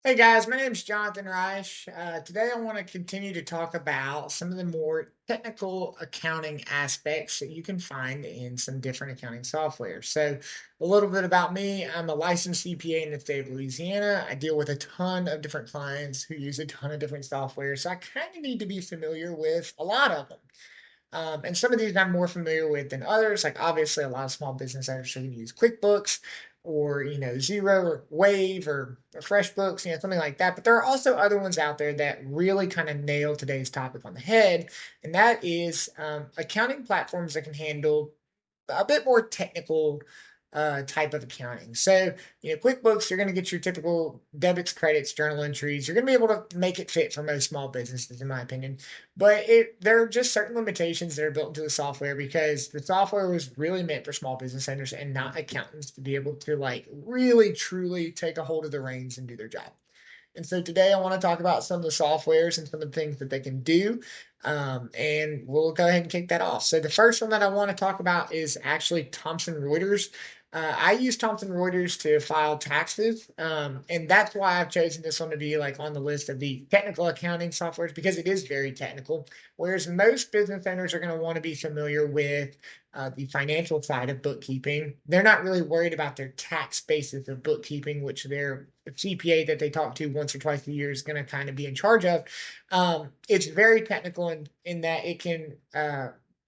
Hey guys, my name is Jonathan Reich. Today I want to continue to talk about some of the more technical accounting aspects that you can find in some different accounting software. So, a little bit about me. I'm a licensed CPA in the state of Louisiana. I deal with a ton of different clients who use a ton of different software. So, I kind of need to be familiar with a lot of them. And some of these I'm more familiar with than others. Like obviously, a lot of small business owners are going to use QuickBooks or Xero or Wave or FreshBooks, something like that. But there are also other ones out there that really kind of nail today's topic on the head, and that is accounting platforms that can handle a bit more technical type of accounting. So, QuickBooks, you're going to get your typical debits, credits, journal entries. You're going to be able to make it fit for most small businesses, in my opinion. But there are just certain limitations that are built into the software because the software was really meant for small business owners and not accountants to be able to like really truly take a hold of the reins and do their job. And so today I want to talk about some of the softwares and some of the things that they can do. And we'll go ahead and kick that off. So the first one that I want to talk about is actually Thomson Reuters. I use Thomson Reuters to file taxes, and that's why I've chosen this one to be like on the list of the technical accounting softwares because it is very technical. Whereas most business owners are going to want to be familiar with the financial side of bookkeeping. They're not really worried about their tax basis of bookkeeping, which their CPA that they talk to once or twice a year is going to kind of be in charge of. It's very technical in that it can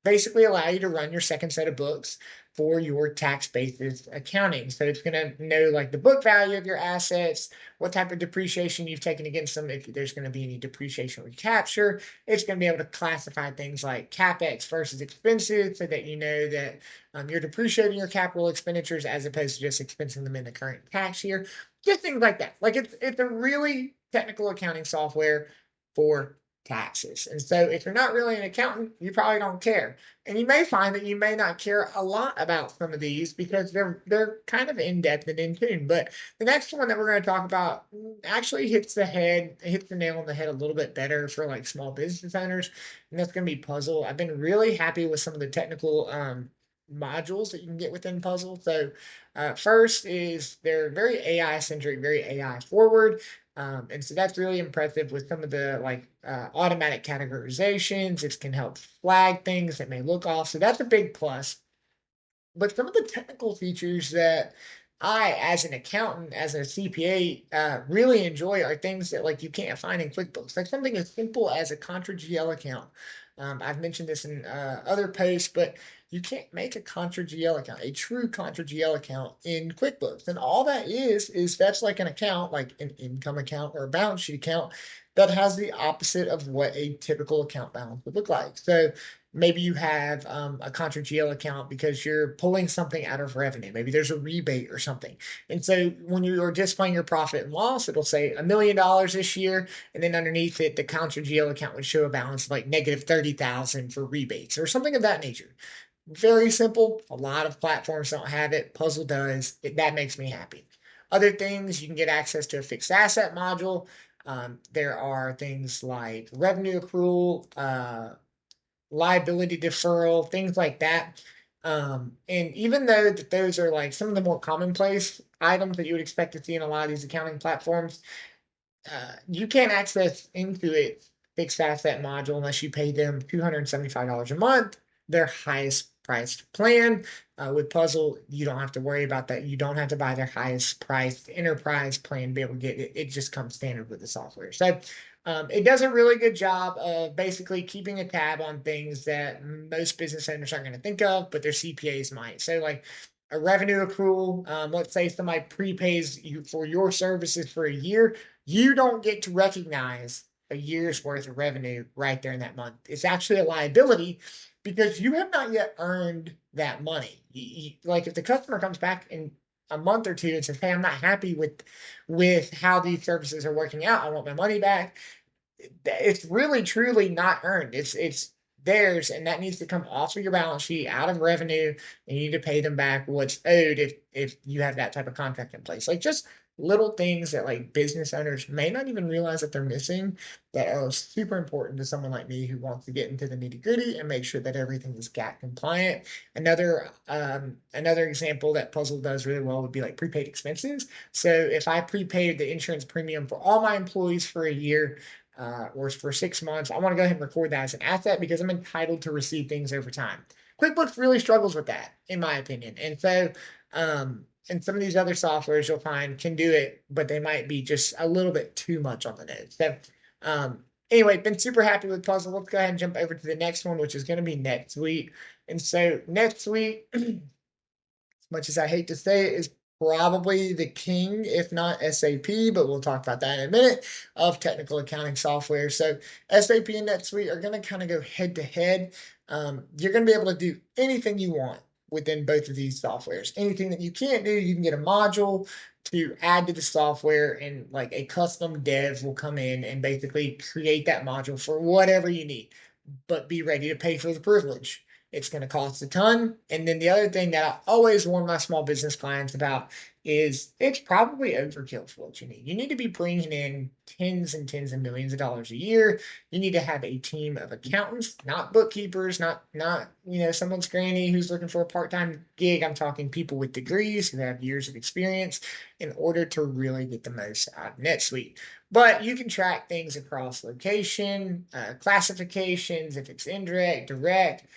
basically allow you to run your second set of books for your tax basis accounting. So it's going to know like the book value of your assets, what type of depreciation you've taken against them, if there's going to be any depreciation recapture. It's going to be able to classify things like capex versus expenses so that you know that you're depreciating your capital expenditures as opposed to just expensing them in the current tax year. Just things like that. Like it's a really technical accounting software for taxes. And so if you're not really an accountant, you probably don't care. And you may find that you may not care a lot about some of these because they're kind of in depth and in tune. But the next one that we're going to talk about actually hits the nail on the head a little bit better for like small business owners, and that's going to be Puzzle. I've been really happy with some of the technical modules that you can get within Puzzle. So first is they're very AI centric, very AI forward. And so that's really impressive with some of the like automatic categorizations. It can help flag things that may look off. So that's a big plus. But some of the technical features that I, as an accountant, as a CPA, really enjoy are things that like you can't find in QuickBooks. Like something as simple as a Contra GL account. I've mentioned this in other posts, but you can't make a Contra GL account, a true Contra GL account in QuickBooks. And all that is that's like an account, like an income account or a balance sheet account that has the opposite of what a typical account balance would look like. So maybe you have a Contra GL account because you're pulling something out of revenue. Maybe there's a rebate or something. And so when you're displaying your profit and loss, it'll say $1 million this year. And then underneath it, the Contra GL account would show a balance of like negative 30,000 for rebates or something of that nature. Very simple. A lot of platforms don't have it. Puzzle does. That makes me happy. Other things, you can get access to a fixed asset module. There are things like revenue accrual, liability deferral, things like that. And even though that those are like some of the more commonplace items that you would expect to see in a lot of these accounting platforms, you can't access into it fixed asset module unless you pay them $275 a month, their highest priced plan. With Puzzle, you don't have to worry about that. You don't have to buy their highest priced enterprise plan to be able to get it. It just comes standard with the software. So it does a really good job of basically keeping a tab on things that most business owners aren't going to think of, but their CPAs might. So, like a revenue accrual, let's say somebody prepays you for your services for a year, you don't get to recognize a year's worth of revenue right there in that month. It's actually a liability because you have not yet earned that money. Like if the customer comes back in a month or two and says, "Hey, I'm not happy with how these services are working out. I want my money back." It's really truly not earned. It's theirs, and that needs to come off of your balance sheet, out of revenue, and you need to pay them back what's owed if you have that type of contract in place. Like just little things that like business owners may not even realize that they're missing that are super important to someone like me who wants to get into the nitty gritty and make sure that everything is GAP compliant. Another example that Puzzle does really well would be like prepaid expenses. So if I prepaid the insurance premium for all my employees for a year, or for 6 months, I want to go ahead and record that as an asset because I'm entitled to receive things over time. QuickBooks really struggles with that, in my opinion. And some of these other softwares you'll find can do it, but they might be just a little bit too much on the nose. So, anyway, been super happy with Puzzle. Let's go ahead and jump over to the next one, which is going to be NetSuite. And so, NetSuite, as much as I hate to say it, is probably the king, if not SAP, but we'll talk about that in a minute, of technical accounting software. So SAP and NetSuite are going to kind of go head to head. You're going to be able to do anything you want within both of these softwares. Anything that you can't do, you can get a module to add to the software, and like a custom dev will come in and basically create that module for whatever you need, but be ready to pay for the privilege. It's going to cost a ton. And then the other thing that I always warn my small business clients about is it's probably overkill for what you need. You need to be bringing in tens and tens of millions of dollars a year. You need to have a team of accountants, not bookkeepers, not someone's granny who's looking for a part-time gig. I'm talking people with degrees who have years of experience in order to really get the most out of NetSuite. But you can track things across location, classifications, if it's indirect, direct.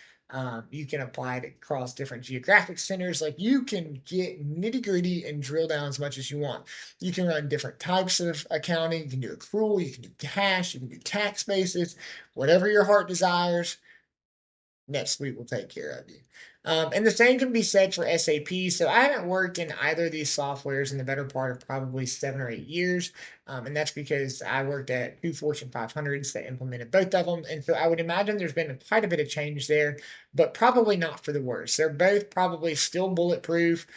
You can apply it across different geographic centers. Like, you can get nitty gritty and drill down as much as you want. You can run different types of accounting. You can do accrual, you can do cash, you can do tax basis, whatever your heart desires. NetSuite will take care of you. And the same can be said for SAP. So I haven't worked in either of these softwares in the better part of probably 7 or 8 years. And that's because I worked at two Fortune 500s that implemented both of them. And so I would imagine there's been quite a bit of change there, but probably not for the worse. They're both probably still bulletproof.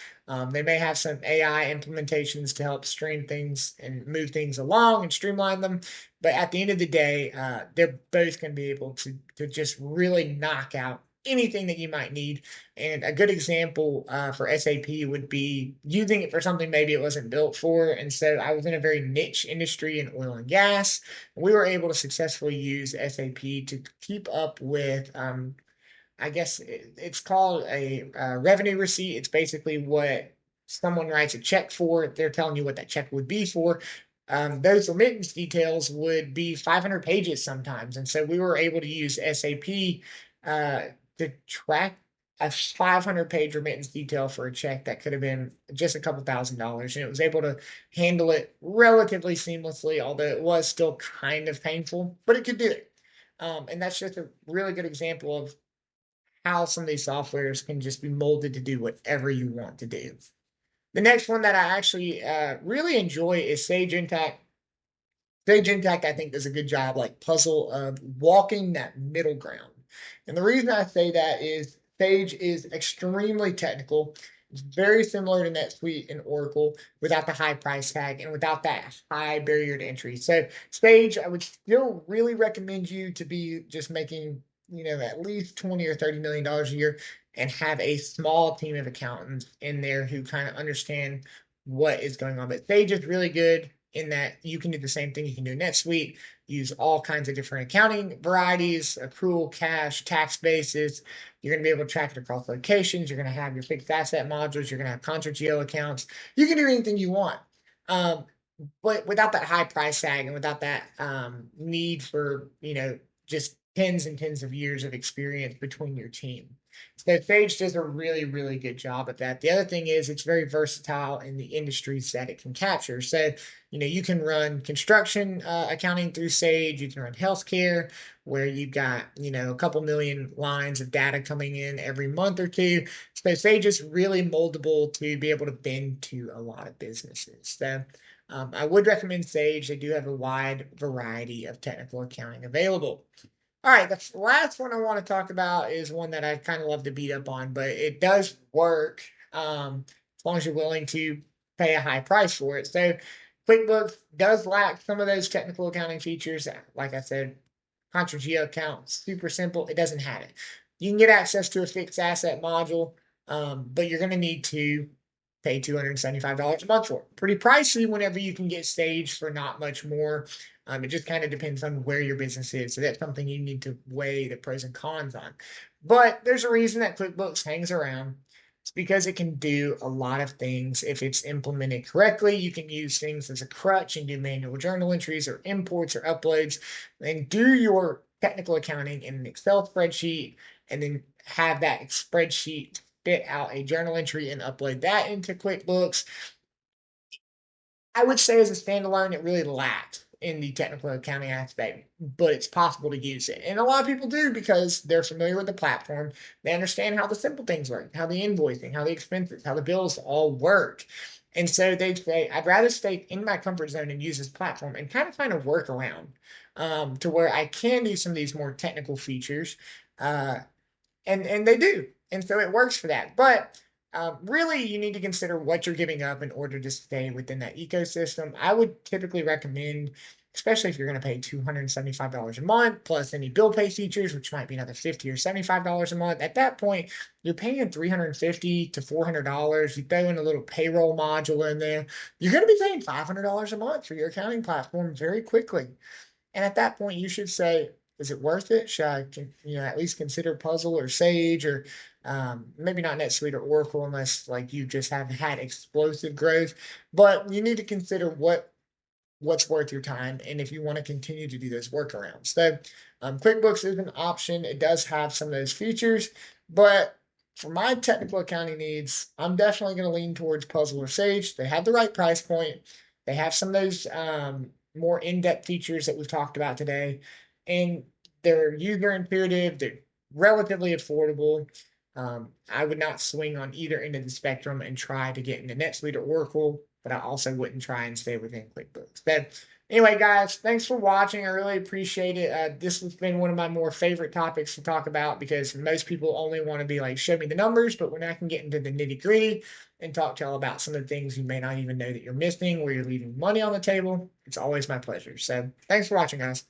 They may have some AI implementations to help stream things and move things along and streamline them. But at the end of the day, they're both going to be able to just really knock out anything that you might need. And a good example for SAP would be using it for something maybe it wasn't built for. And so I was in a very niche industry in oil and gas. We were able to successfully use SAP to keep up with I guess it's called a revenue receipt. It's basically what someone writes a check for. They're telling you what that check would be for. Those remittance details would be 500 pages sometimes. And so we were able to use SAP to track a 500-page remittance detail for a check that could have been just a couple $1,000s. And it was able to handle it relatively seamlessly, although it was still kind of painful, but it could do it. And that's just a really good example of how some of these softwares can just be molded to do whatever you want to do. The next one that I actually really enjoy is Sage Intacct. Sage Intacct, I think, does a good job, like Puzzle, of walking that middle ground. And the reason I say that is Sage is extremely technical. It's very similar to NetSuite and Oracle without the high price tag and without that high barrier to entry. So Sage, I would still really recommend you to be just making, at least 20 or $30 million a year, and have a small team of accountants in there who kind of understand what is going on. But Sage is really good in that you can do the same thing you can do in NetSuite, use all kinds of different accounting varieties, accrual, cash, tax basis. You're going to be able to track it across locations. You're going to have your fixed asset modules. You're going to have Contra accounts. You can do anything you want. But without that high price tag and without that need for, just tens and tens of years of experience between your team. So Sage does a really, really good job at that. The other thing is it's very versatile in the industries that it can capture. So, you can run construction accounting through Sage. You can run healthcare, where you've got, a couple million lines of data coming in every month or two. So Sage is really moldable to be able to bend to a lot of businesses. So I would recommend Sage. They do have a wide variety of technical accounting available. All right, the last one I want to talk about is one that I kind of love to beat up on, but it does work as long as you're willing to pay a high price for it. So QuickBooks does lack some of those technical accounting features. Like I said, Contra account, super simple. It doesn't have it. You can get access to a fixed asset module, but you're going to need to pay $275 a month for. Pretty pricey whenever you can get Sage for not much more. It just kind of depends on where your business is. So that's something you need to weigh the pros and cons on. But there's a reason that QuickBooks hangs around. It's because it can do a lot of things. If it's implemented correctly, you can use things as a crutch and do manual journal entries or imports or uploads and do your technical accounting in an Excel spreadsheet and then have that spreadsheet spit out a journal entry and upload that into QuickBooks. I would say as a standalone, it really lacks in the technical accounting aspect, but it's possible to use it. And a lot of people do because they're familiar with the platform. They understand how the simple things work, how the invoicing, how the expenses, how the bills all work. And so they say, I'd rather stay in my comfort zone and use this platform and kind of find a workaround to where I can do some of these more technical features. Uh, and they do, and so it works for that. But really, you need to consider what you're giving up in order to stay within that ecosystem. I would typically recommend, especially if you're going to pay $275 a month plus any bill pay features, which might be another $50 or $75 a month. At that point, you're paying $350 to $400. You throw in a little payroll module in there, you're going to be paying $500 a month for your accounting platform very quickly. And at that point, you should say, is it worth it? Should I, at least consider Puzzle or Sage or maybe not NetSuite or Oracle unless like you just have had explosive growth. But you need to consider what's worth your time and if you want to continue to do those workarounds. So QuickBooks is an option. It does have some of those features, but for my technical accounting needs, I'm definitely going to lean towards Puzzle or Sage. They have the right price point. They have some of those more in-depth features that we've talked about today, and they're user intuitive. They're relatively affordable. I would not swing on either end of the spectrum and try to get into NetSuite or Oracle, but I also wouldn't try and stay within QuickBooks. But anyway, guys, thanks for watching. I really appreciate it. This has been one of my more favorite topics to talk about because most people only want to be like, show me the numbers, but when I can get into the nitty gritty and talk to y'all about some of the things you may not even know that you're missing, where you're leaving money on the table, it's always my pleasure. So thanks for watching, guys.